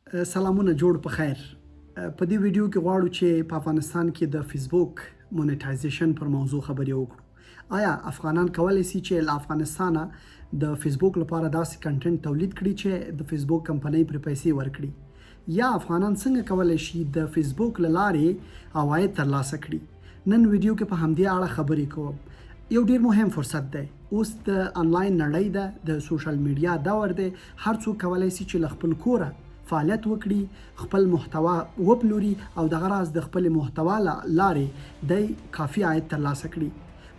سلامونه جوړ په خیر. په دې ویډیو کې غواړو چې په افغانستان کې د فېسبوک مونیټایزیشن پر موضوع خبرې وکړو. آیا افغانان کولی شي چې له افغانستانه د فېسبوک لپاره داسې کنټنټ تولید کړي چې د فېسبوک کمپنۍ پرې پیسې ورکړي؟ یا افغانان څنګه کولی شي د فېسبوک له لارې عواید ترلاسه کړي؟ نن ویډیو کې په همدې اړه خبرې کوم. یو ډیر مهم فرصت دی. اوس د انلاین نړۍ ده، د سوشل میډیا دور دی. هر څوک کولی شي چې له خپل کوره فعالیت وکړي، خپل محتوا وپلوري او دغه راز د خپل محتوا لارې د کافي عاید ترلاسه کړي.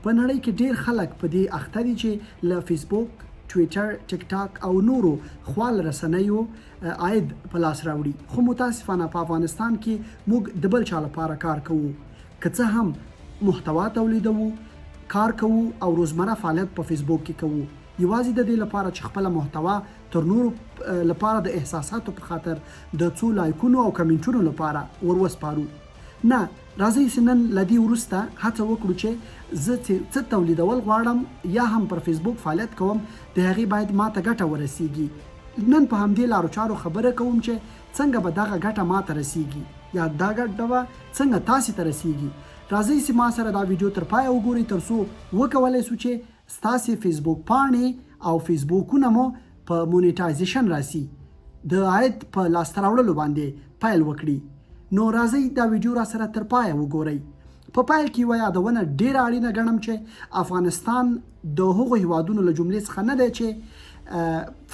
په نړۍ کې ډیر خلک په دې اخته دي چې له فېسبوک، ټویټر، ټیک ټاک او نورو خوال رسنیو عاید په لاس راوړي. خو متاسفانه په افغانستان کې موږ د بل چا لپاره کار کوو. که څه هم محتوا تولیدوو، کار کوو او روزمره فعالیت په فېسبوک کې کوو، یوازې د دې لپاره چې خپل محتوا تر نورو لپاره د احساساتو په خاطر د څو لایکونو او کمنټونو لپاره وروسپارو. نه، راځئ چې نن له دې وروسته هڅه وکړو چې زه څه تولیدول غواړم یا هم پر فېسبوک فعالیت کوم، د هغې باید ماته ګټه ورسیږي. نن په همدې لارو چارو خبره کوم چې څنګه به دغه ګټه ماته رسیږي یا دا ګټه به څنګه تاسې ته رسیږي. راځئ چې ما سره دا ویډیو تر پایه وګورئ ترڅو وکولی شو چې ستاسې فېسبوک پاڼې او فېسبوکونه مو په مونیټایزیشن راسي، د عاید په لاسته راوړلو باندې پیل وکړي. نو راځئ دا ویډیو را سره تر پایه وګورئ. په پیل کې یوه یادونه ډېره اړینه ګڼم چې افغانستان د هغو هیوادونو له جملې څخه نه دی چې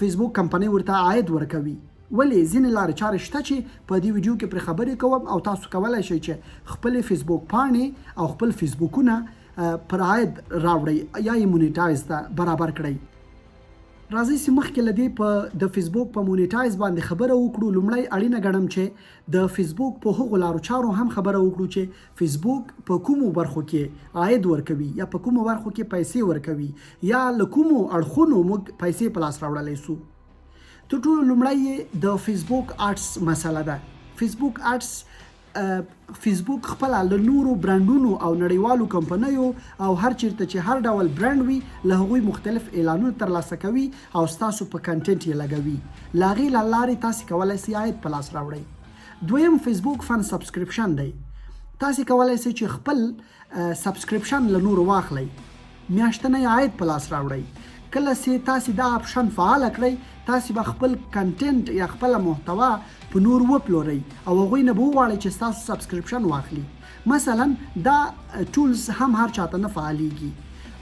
فېسبوک کمپنۍ ورته عاید ورکوي. ولې ځینې لارې چارې شته چې په دې ویډیو کې پرې خبرې کوم او تاسو کولی شئ چې خپلې فېسبوک پاڼې او خپل فېسبوکونه پر عاید راوړئ یا یې مونیټایز ته برابر کړئ. راځئ چې مخکې له دې په د فېسبوک په مونیټایز باندې خبره وکړو. لومړی اړینه ګڼم چې د فېسبوک په هغو لارو چارو هم خبره وکړو چې فېسبوک په کومو برخو کې عاید ورکوي یا په کومو برخو کې پیسې ورکوي یا له کومو اړخونو موږ پیسې په لاس راوړلی سو. تر ټولو لومړی د فېسبوک آډس مسله ده. فېسبوک آډس فېسبوک خپله له نورو برانډونو او نړیوالو کمپنیو او هر چیرته چې هر ډول برانډ وي له هغوی مختلف اعلانونه ترلاسه کوي او ستاسو په کنټنټ یې لګوي. له هغې له لارې تاسې کولی سئ عاید په لاس راوړئ. دویم فېسبوک فن سبسکرپشن دی. تاسې کولی سئ چې خپل سبسکرپشن له نورو واخلئ، میاشتنی عاید په لاس راوړئ. کله چې تاسې دا اپشن فعاله کړئ، تاسې به خپل کنټنټ یا خپله محتوا په نور وپلورئ او هغوی نه به وغواړئ چې ستاسو سبسکرپشن واخلي. مثلا دا ټولز هم هر چاته نه فعالیږي.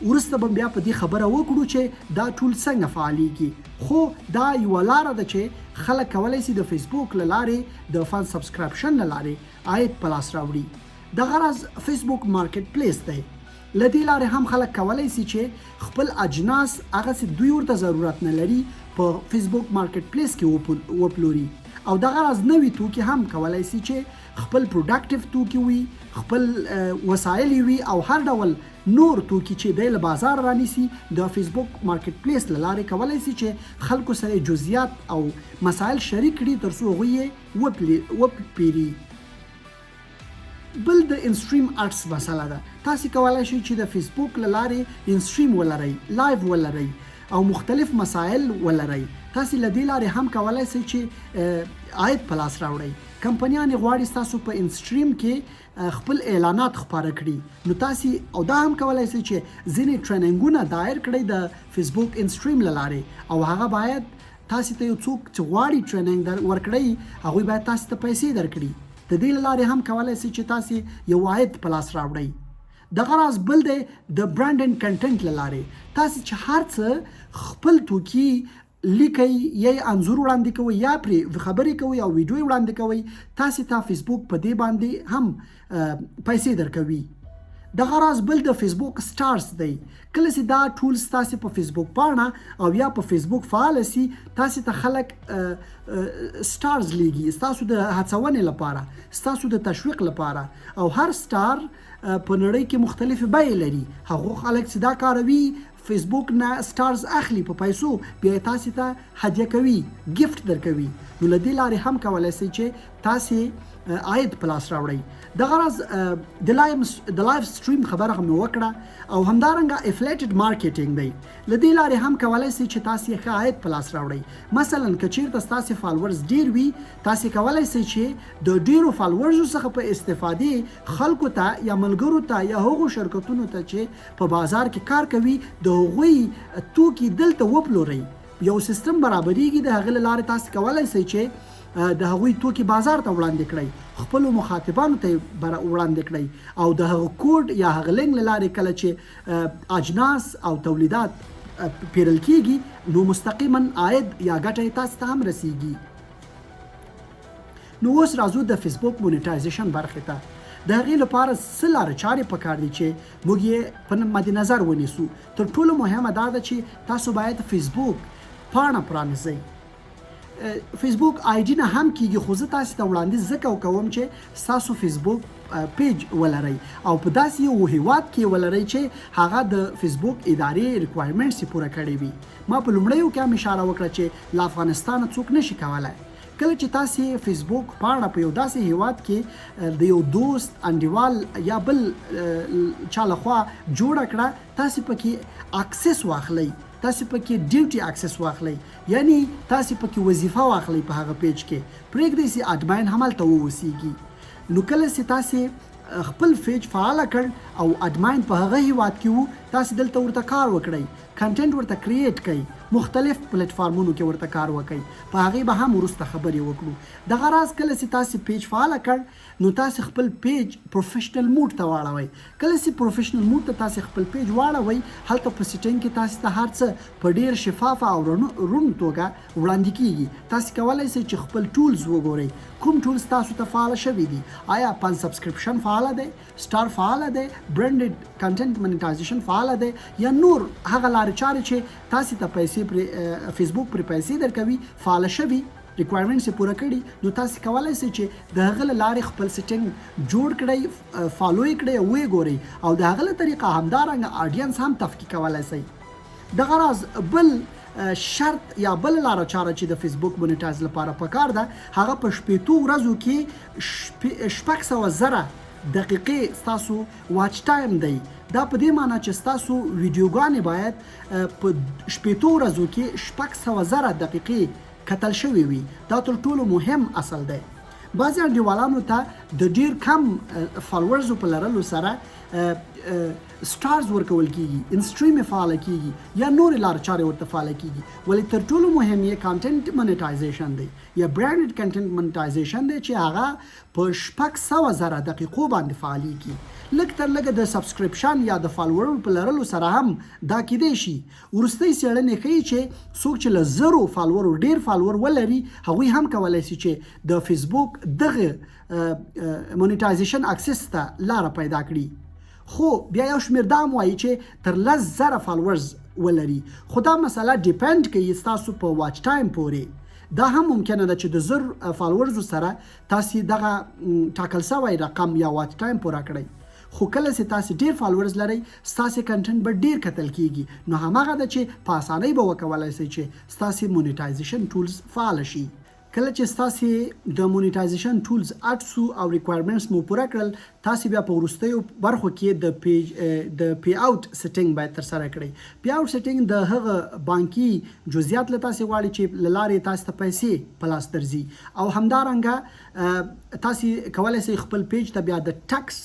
وروسته به بیا په دې خبره وکړو چې دا ټول څنګه فعالیږي. خو دا یوه لاره ده چې خلک کولی شي د فېسبوک له لارې د فن سبسکرپشن له لارې عاید په لاس راوړي. دغه راز فېسبوک مارکیټ پلیس دی. له دې لارې هم خلک کولی شي چې خپل اجناس هغسې دوی ورته ضرورت نه لري په فېسبوک مارکیټ پلیس کې وپلوري. او دغه راز نوي توکي هم کولی شي چې خپل پروډکټیو توکي وي، خپل وسایل وي او هر ډول نور توکي چې دی له بازار رانیسي د فېسبوک مارکیټ پلیس له لارې کولی شي چې خلکو سره جزئیات او مسایل شریک کړي ترڅو هغوی یې وپېري. بل د انسټریم اډس مسله ده. تاسې کولی شئ چې د فېسبوک له لارې انسټریم ولرئ، لایو ولرئ او مختلف مسایل ولرئ. تاسې له دې لارې هم کولی شئ چې عاید په لاس راوړئ. کمپنیانې غواړي ستاسو په انسټریم کې خپل اعلانات خپاره کړي. نو تاسې او دا هم کولی شئ چې ځینې ټریننګونه دایر کړئ د فېسبوک انسټریم له لارې او هغه باید تاسې ته یو څوک چې غواړي ټریننګ ورکړئ، هغوی باید تاسې ته پیسې درکړي. د دې له لارې هم کولی شئ چې تاسې یو عاید په لاس راوړئ. دغه راز بل دی د برانډ اینډ کنټنټ له لارې. تاسې چې هر څه خپل توکي لیکئ یا انځور وړاندې کوئ یا پرې خبرې کوئ او ویډیو وړاندې کوئ، تاسې ته فېسبوک په دې باندې هم پیسې درکوي. دغه راز بل د فېسبوک سټارز دی. کله چې دا ټولز تاسې په فېسبوک پاڼه او یا په فېسبوک فعاله سي، تاسې ته خلک سټارز لیږي ستاسو د هڅونې لپاره، ستاسو د تشویق لپاره. او هر سټار په نړۍ کې مختلفې بیې لري. هغو خلک چې دا کاروي فیسبوک نه سټارز اخلي په پیسو، بیا تاسو ته هدیه کوي، ګفت درکوي. نو له دې لارې هم کولی شئ چې تاسو عاید په لاس راوړئ. دغه راز د لایف سټریم خبره هم وکړه او همدارنګه افلیټډ مارکیټینګ دی. له دې لارې هم کولی شئ چې تاسو ښه عاید په لاس راوړئ. مثلا که چیرته ستاسو فالوورز ډیر وي، تاسو کولی شئ چې د ډیرو فالوورزو څخه په استفادې خلکو ته یا ملګرو ته یا هغو شرکتونو ته چې په بازار کې کار کوي د هغوی توکي دلته وپلورئ. یو سیستم برابریږي، د هغې له لارې تاسو کولی شئ چې د هغوی توکي بازار ته وړاندې کړئ، خپلو مخاطبانو ته وړاندې کړئ او د هغه کوډ یا هغه لینک له لارې کله چې اجناس او تولیدات پیرل کیږي نو مستقیما عاید یا ګټه تاسو ته هم رسیږي. نو اوس راځو د فیسبوک مونیټایزیشن برخې ته. د هغې لپاره څه لارې چارې پکار دي چې موږ یې په مد نظر ونیسو. تر ټولو مهمه دا ده چې تاسو باید فیسبوک پاڼه پرانیزئ. فیسبوک آی ډي نه هم کیږي، خو زه تاسو ته وړاندیز ځکه کوم چې ستاسو فیسبوک پیج ولرئ او په داسې یو هیواد کې ولرئ چې هغه د فیسبوک ادارې ریکوایرمنټس یې پوره کړي وي. ما په لومړیو کې هم اشاره وکړه چې له افغانستانه څوک نشي کولی. کله چې تاسو فیسبوک پاڼه په یو داسې هیواد کې د یو دوست، انډیوال یا بل چا لخوا جوړه کړه، تاسو پکې اکسس واخلئ، تاسو پکې ډیوټي اکسس واخلئ، یعنی تاسو پکې وظیفه واخلئ په هغه پیج کې. پرېږدئ چې اډمین همالته واوسیږي. نو کله چې تاسو خپل پیج فعال کړ او اډمین په هغه هیواد کې وو، تاسو دلته ورته کار وکړئ، کنټینټ ورته کریټ کړئ، مختلف پلیټفارمونو کې ورته کار وکړئ، په هغې به هم وروسته خبرې وکړو. دغه راز کله چې تاسو پیج فعال کړ نو تاسو خپل پیج پروفیشنل موډ ته واړوئ. کله چې پروفیشنل موډ ته تاسو خپل پیج واړوئ، هلته په سیټینګ کې تاسو ته هر څه په ډیر شفافه او روڼ توګه وړاندې کیږي. تاسو کولی شئ چې خپل ټولز وګورئ، کوم ټولز تاسو ته فعال شوي دي. آیا پن سبسکرپشن فعال دی، سټار فعال دی، برانډډ کنټنټ مونیټایزیشن فعال دی، یا نور هغه لارې چارې چې تاسو ته پیسې فیسبوک پرې پیسې درکوي فعال شوي، ریکوایرمنټس یې پوره کړي. نو تاسو کولی شئ چې د هغه له لارې خپل سیټینګ جوړ کړئ، فالو یې کړئ او ویې ګورئ او د هغه له طریقه همدارنګه آډینس هم تفکیک کولی شئ. دغه راز بل شرط یا بل لاره چاره چې د فیسبوک مونیټایز لپاره پکار ده، هغه په 60 ورځو کې 600,000 دقیقې ستاسو واچ ټایم دی. دا په دې معنی چې ستاسو ویډیوګانې باید په 60 ورځو کې 600,000 دقیقې کتل شوي وي. دا تر ټولو مهم اصل دی. بعضې انډیوالانو ته د ډیر کم فالوورزو په لرلو سره سټارز ورکول کیږي، انسټریم یې فعاله کیږي یا نورې لارې چارې ورته فعاله کیږي. ولې تر ټولو مهم یې کانټنټ مونیټایزیشن دی یا برانډډ کنټنټ مونیټایزیشن دی چې هغه په 600,000 دقیقو باندې فعالیږي. لږ تر لږه د سبسکرپشن یا د فالوورو په لرلو سره هم دا کیدی شي. وروستۍ څېړنې ښیي چې څوک چې له 0 فالوورو ډیر فالوور ولري، هغوی هم کولی شي چې د فیسبوک دغه مونیټایزیشن اکسس ته لاره پیدا کړي. خو بیا یو شمېر دا هم وایي چې تر 10,000 فالوورز ولري. خو دا مسله ډیپینډ کوي ستاسو په واچ ټایم پورې. دا هم ممکنه ده چې د 1000 فالوورزو سره تاسو دغه ټاکل شوی رقم یا واچ ټایم پوره کړئ. خو کله چې تاسو ډیر فالوورز لرئ، ستاسو کنټنټ به ډیر کتل کیږي. نو هماغه ده چې په اسانۍ به وکولی شئ چې ستاسو مونیټایزیشن ټولز فعال شي. کله چې ستاسو د مونیټایزیشن ټولز اډسو او ریکوایرمنټس مو پوره کړل، تاسو بیا په وروستیو برخو کې د پی آوټ سیټینګ باید ترسره کړئ. پی آوټ سیټینګ د هغه بانکي جزئیات له تاسو غواړي چې له لارې تاسو ته پیسې په لاس درځي او همدارنګه تاسو کولی شئ خپل پیج ته بیا د ټکس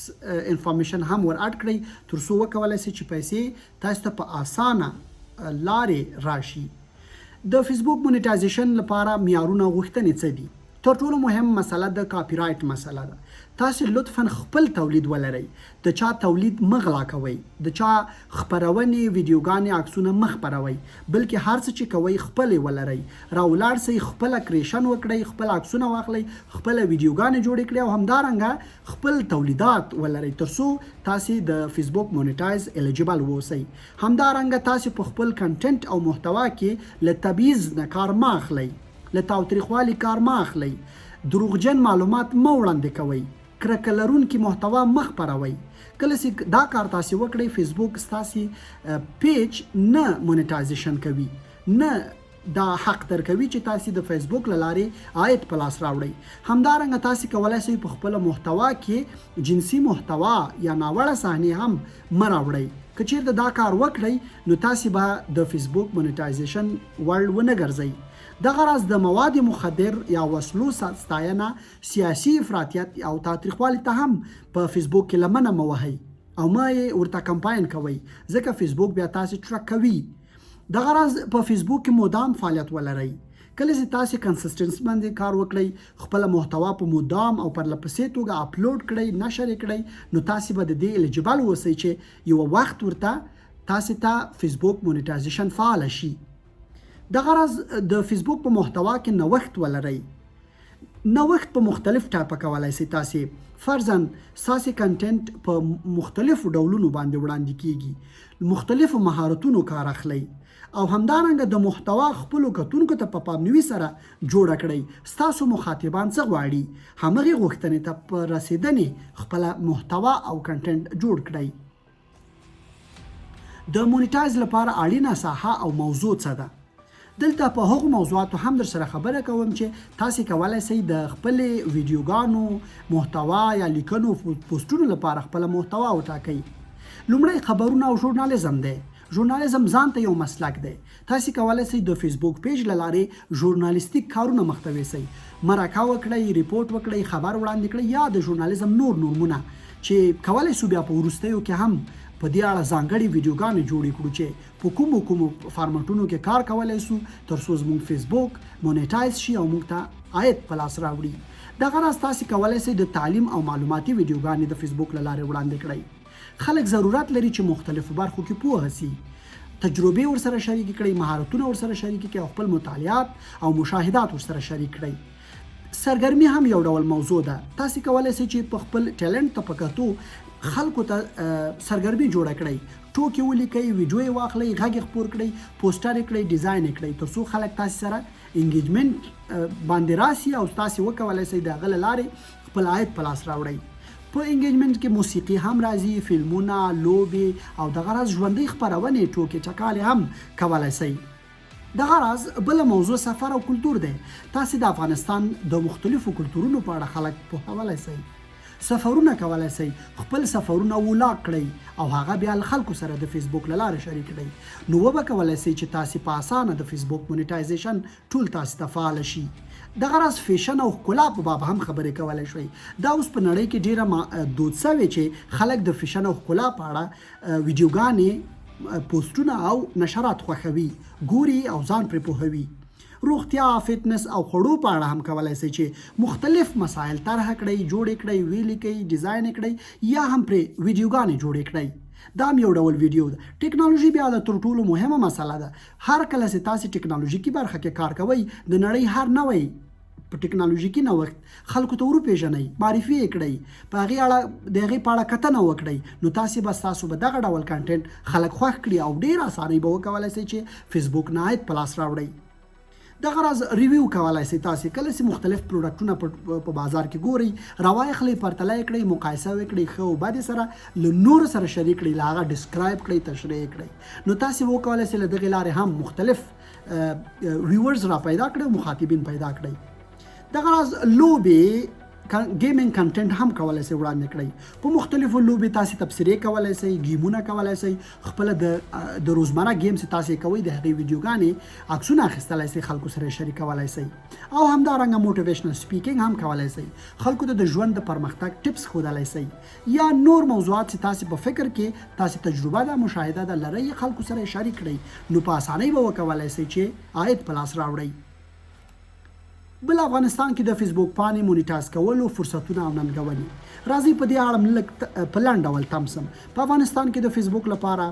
انفارمیشن هم ور اډ کړئ ترڅو وکولی شئ چې پیسې تاسو ته په اسانه لارې راشي. د فیسبوک مونیټایزیشن لپاره معیارونه غوښتنې څه دي؟ تر ټولو مهم مسله د کاپی رایټ مسله ده. تاسو لطفا خپل تولید ولرئ، د چا تولید مه غلا کوئ، د چا خپرونې ویډیوګانې عکسونه مه خپروئ، بلکې هر څه چې کوئ خپل خپلې ولرئ. راولاړ شئ، خپله کریشن وکړئ، خپل عکسونه واخلئ، خپله ویډیوګانې جوړې کړئ او همدارنګه خپل تولیدات ولرئ ترڅو تاسو د فیسبوک مونیټایز الیجیبل واوسئ. همدارنګه تاسو په خپل کنټنټ او محتوا کې له تبعیض نه کار مه اخلئ، له تاوتریخوالي کار مه اخلئ، دروغجن معلومات مه وړاندې کوئ. کرکه لرونکي محتوا مه خپروئ. کله چې دا کار تاسې وکړئ فیسبوک ستاسې پیج نه مونیټایزیشن کوي، نه دا حق درکوي چې تاسې د فیسبوک له لارې عاید په لاس راوړئ. همدارنګه تاسې کولی شئ په خپله محتوا کې جنسي محتوا یا ناوړه صحنې هم مه راوړئ. که چیرته دا کار وکړئ نو تاسې به د فیسبوک مونیټایزیشن وړ ونه ګرځئ. دغه راز د مواد مخدر یا وسلو ستاینه، سیاسي افراطیت او تاوتریخوالي ته هم په فیسبوک کې لمنه مه وهئ او مه یې ورته کمپاین کوئ، ځکه فیسبوک بیا تاسې ټرک کوي. دغه راز په فیسبوک کې مدام فعالیت ولرئ. کله چې تاسې کنسسټنس باندې کار وکړئ، خپله محتوا په مدام او پرلپسې توګه اپلوډ کړئ، نشر یې کړئ، نو تاسې به د دې الیجبل اوسئ چې یو وخت ورته تاسې ته فیسبوک مونیټایزیشن فعاله شي. دغه راز د فیسبوک په محتوا کې نوښت ولرئ. نوښت په مختلف ټایپه کولی شئ. تاسې فرضاً ستاسې کنټنټ په مختلفو ډولونو باندې وړاندې کیږي، مختلفو مهارتونو کار اخلئ او همدارنګه د محتوا خپلو کتونکو ته په پامنوي سره جوړه کړئ. ستاسو مخاطبان څه غواړي، همغې غوښتنې ته په رسېدنې خپله محتوا او کنټنټ جوړ کړئ. د مونیټایز لپاره اړینه ساحه او موضوع څه ده؟ دلته په هغو موضوعاتو هم در سره خبره کوم چې تاسې کولی شئ د خپلې ویډیوګانو محتوا یا لیکنو پوسټونو لپاره خپله محتوا وټاکئ. لومړی خبرونه او ژورنالیزم دی. ژورنالیزم ځان ته یو مسلک دی. تاسې کولی شئ د فیسبوک پیج له لارې ژورنالیستیک کارونه مخته یوسئ، مرکه وکړئ، ریپورټ وکړئ، خبر وړاندې کړئ، یا د ژورنالیزم نور نورمونه چې کولی شو بیا په وروستیو کې هم په دې اړه ځانګړې ویډیوګانې جوړې کړو چې په کومو فارمټونو کې کار کولی شو ترڅو زموږ فیسبوک مونیټایز شي او موږ ته عاید په لاس راوړي. دغه راز تاسې کولی شئ د تعلیم او معلوماتي ویډیوګانې د فیسبوک له لارې وړاندې کړئ. خلک ضرورت لري چې مختلفو برخو کې پوهه شي، تجربې ورسره شریک کړئ، مهارتونه ورسره شریک کړئ او خپل مطالعات او مشاهدات ورسره شریک کړئ. سرګرمي هم یو ډول موضوع ده. تاسې کولی شئ چې په خپل ټیلنټ ته په کتو خلکو ته سرګرمي جوړه کړئ، ټوکې ولیکئ، ویډیو یې واخلئ، غږ یې خپور کړئ، پوسټر یې کړئ، ډیزاین یې کړئ، ترڅو خلک تاسې سره انګیجمنټ باندې راسي او تاسې وکولی شئ د هغه له لارې خپل عاید په لاس راوړئ. په انګیجمنټ کې موسیقي هم راځي، فلمونه، لوبې او دغه راز ژوندۍ خپرونې، ټوکې ټکالې هم کولی شئ. دغه راز بله موضوع سفر او کلتور دی. تاسې د افغانستان د مختلفو کلتورونو په اړه خلک پوهولی شئ، سفرونه کولی شئ، خپل سفرونه ولاګ کړئ او هغه بیا له خلکو سره د فیسبوک له لارې شریک کړئ. نو وبه کولی شئ چې تاسې په اسانه د فیسبوک مونیټایزیشن ټول تاسې ته فعاله شي. دغه راز فیشن او ښکلا په باب هم خبرې کولی شئ. دا اوس په نړۍ کې ډېره دود سوې چې خلک د فیشن او ښکلا په اړه ویډیوګانې، پوسټونه او نشرات خوښوي، ګوري او ځان پرې پوهوي. روغتیا، فټنس او خوړو په اړه هم کولی شئ چې مختلف مسایل طرح کړئ، جوړې کړئ، ویلې کړئ، ډیزاین کړئ یا هم پرې ویډیوګانې جوړې کړئ. دا هم یو ډول ویډیو ده. ټیکنالوژي بیا د تر ټولو مهمه مسله ده. هر کله چې تاسې ټیکنالوژیکي برخه کې کار کوئ، د نړۍ هر نوی په ټیکنالوژیکي نوښت خلکو ته وروپېژنئ، معرفي یې کړئ، په هغې اړه د هغې په اړه کتنه وکړئ، نو ستاسو به دغه ډول کنټنټ خلک خوښ کړي او ډېر اسانۍ به وکولی شئ چې فیسبوک نه عاید په لاس راوړئ. دغه راز ریویو کولی شئ. تاسې کله چې مختلف پروډکټونه په بازار کې ګورئ، راواخلئ، پرتله یې کړئ، مقایسه یې کړئ، ښه او بدې سره له نورو سره شریک کړئ، له هغه ډسکرایب کړئ، تشریح یې کړئ. نو تاسې وکولی شئ له دغې لارې هم مختلف ویورز را پیدا کړئ، مخاطبین پیدا کړئ. دغه راز لوبې، ګیمینګ کنټنټ هم کولی شئ وړاندې کړئ. په مختلفو لوبې تاسې تبصرې کولی شئ، ګیمونه کولی شئ، خپله د روزمره ګیم چې تاسې کوئ د هغې ویډیوګانې عکسونه اخیستلی شئ، خلکو سره یې شریکولی شئ. او همدارنګه موټیویشنل سپیکینګ هم کولی شئ، خلکو ته د ژوند د پرمختګ ټپس ښودلی شئ، یا نور موضوعات چې تاسې په فکر کې تاسې تجربه ده، مشاهده ده لرئ، خلکو سره یې شریک کړئ، نو په اسانۍ به وکولی شئ چې عاید په لاس راوړئ. بل افغانستان کې د فیسبوک پاڼې مونیټایز کولو فرصتونه او ننګونې. راځئ په دې اړه لږ په لنډ ډول تم سم. په افغانستان کې د فیسبوک لپاره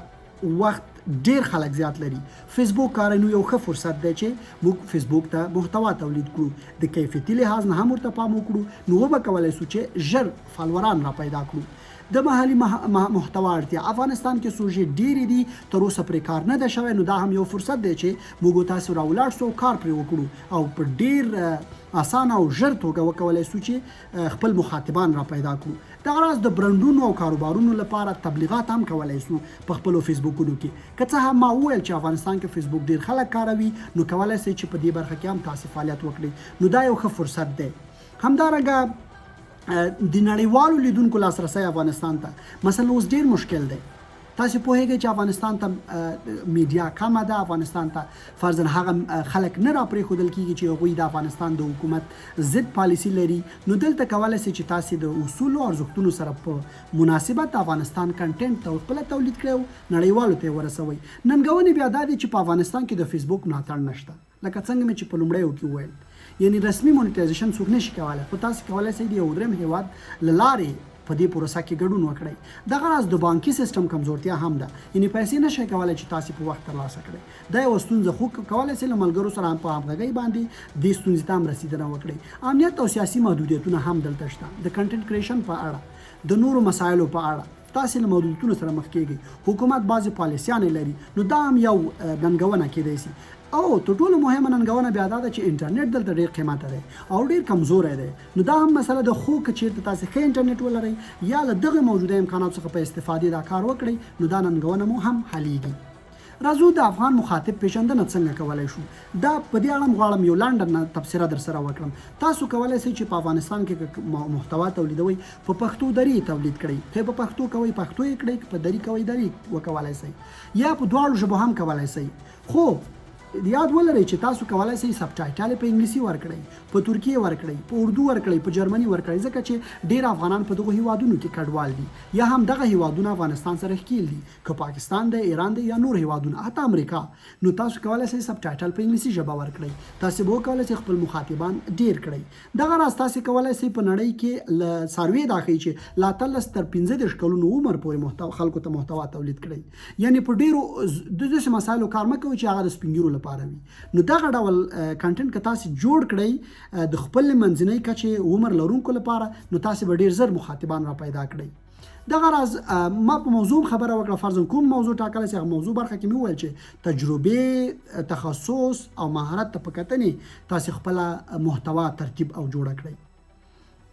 وخت ډیر خلک زیات لري. فیسبوک کاروي نو یو ښه فرصت دی چې موږ فیسبوک ته محتوا تولید کړو، د کیفیتي لحاظ نه هم ورته پام وکړو، نو وبه کولی شو چې ژر فالوران را پیدا کړو. د محلي محتوا اړتیا افغانستان کې سوژې ډېرې دي، تر اوسه پرې کار نه ده شوی، نو دا هم یو فرصت دی چې موږ تاسو راولاړ شو کار پرې وکړو او په ډېر اسانه او ژر توګه وکولی شو چې خپل مخاطبان را پیدا کړو. دغه راز د برندونو او کاروبارونو لپاره تبلیغات هم کولی شو په خپلو فیسبوکونو کې. که څه هم ما وویل چې افغانستان کې فیسبوک ډېر خلک کاروي، نو کولی شئ چې په دې برخه کې هم تاسې فعالیت وکړئ، نو دا یو ښه فرصت دی. همدارنګه د نړیوالو لیدونکو لاسرسی افغانستان ته مثلا اوس ډیر مشکل دی. تاسو پوهیږئ چې افغانستان ته میډیا کمه ده، افغانستان ته فرضاً هغه خلک نه را پرېښودل کېږي چې هغوی د افغانستان د حکومت ضد پالیسي لري. نو دلته کولی شئ چې تاسې د اصولو او ارزښتونو سره په مناسبت د افغانستان کنټینټ ته خپله تولید کړئ او نړیوالو ته یې ورسوئ. ننګونې بیا دا دی چې په افغانستان کې د فیسبوک ملاتړ نشته، لکه څنګه مې چې په لومړیو کې وویل، یعنی رسمي مونیټایزیشن څوک نشي کولی، خو تاسو کولی شئ د یو درېیم هیواد له لارې په دې پروسه کې ګډون وکړئ. دغه راز د بانکي سیستم کمزورتیا هم ده، یعنی پیسې نشئ کولی چې تاسو په وخت ترلاسه کړئ. دا یوه ستونزه، خو کولی شئ له ملګرو سره هم په همغږۍ باندې دې ستونزې ته هم رسیدنه وکړئ. امنیت او سیاسي محدودیتونه هم دلته شته. د کنټنټ کریشن په اړه، د نورو مسایلو په اړه تاسې له محدودیتونو سره مخ کېږئ. حکومت بعضې پالیسیانې لري، نو دا هم یو ننګونه کېدی شي. او تر ټولو مهمه ننګونه بیا دا ده چې انټرنیټ دلته ډېر قیمته دی او ډېر کمزوری دی. نو دا هم مسله ده، خو که چېرته تاسې ښه انټرنیټ ولرئ یا له دغه موجوده امکاناتو څخه په استفادې دا کار وکړئ، نو دا ننګونه مو هم حلیږي. راځو د افغان مخاطب پیژندنه څنګه کولی شو. دا په دې اړه غواړم یو لنډه تبصره در سره وکړم. تاسو کولی شئ چې په افغانستان کې محتوا تولیدوئ په پښتو دري تولید کړئ، که په پښتو کوئ پښتو یې کړئ، که په دري کوئ دري وکولی شئ، یا په دواړو ژبو هم کولی شئ. خو یاد ولرئ چې تاسو کولی شئ سب ټایټل په انګلیسي ورکړئ، په ترکي ورکړئ، په اردو ورکړئ، په جرمني ورکړئ، ځکه چې ډېر افغانان په دغو هیوادونو کې کډوال دي یا هم دغه هیوادونه افغانستان سره ښکیل دي، که پاکستان دی، ایران دی یا نور هیوادونه، حتی امریکا. نو تاسو کولی شئ سب ټایټل په انګلیسي ژبه ورکړئ. تاسو به وکولی شئ خپل مخاطبان ډېر کړئ. دغه راز تاسو کولی شئ په نړۍ کې له سروې دا ښیي چې له 13 تر 15 کلونو عمر پورې خلکو ته محتوا تولید کړئ. یعنی په ډېرو داسې مسایلو کار مه کوئ چې هغه د سپین ږیرو لپاره وي. نو دغه ډول کنټنټ که تاسو جوړ کړئ د خپل منځنۍ کچې عمر لرونکو لپاره، نو تاسو به ډېر زر مخاطبان را پیدا کړئ. دغه راز ما په موضوع خبره وکړه، فرضاً کوم موضوع ټاکلی شي، هغه موضوع برخه کې مې وویل چې تجربې، تخصص او مهارت ته په کتنې تاسو خپله محتوا ترتیب او جوړه کړئ.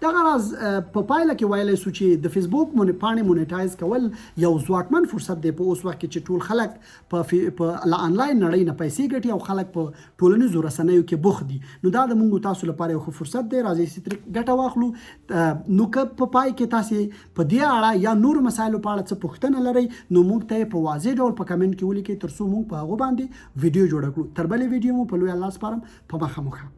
دغه راز په پایله کې ویلی شو چې د فیسبوک پاڼې مونیټایز کول یو ځواکمن فرصت دی په اوس وخت کې چې ټول خلک په آنلاین نړۍ نه پیسې ګټي او خلک په ټولنیزو رسنیو کې بوخت دي. نو دا د موږ تاسو لپاره یو ښه فرصت دی، راځئ چې ترې ګټه واخلو. نو که په پای کې تاسې په دې اړه یا نورو مسایلو په اړه څه پوښتنه لرئ، نو موږ ته یې په واضح ډول په کمنټ کې ولیکئ، ترڅو موږ په هغو باندې ویډیو جوړه کړو. تر بلې ویډیو مو په لوی الله سپارم، په مخه.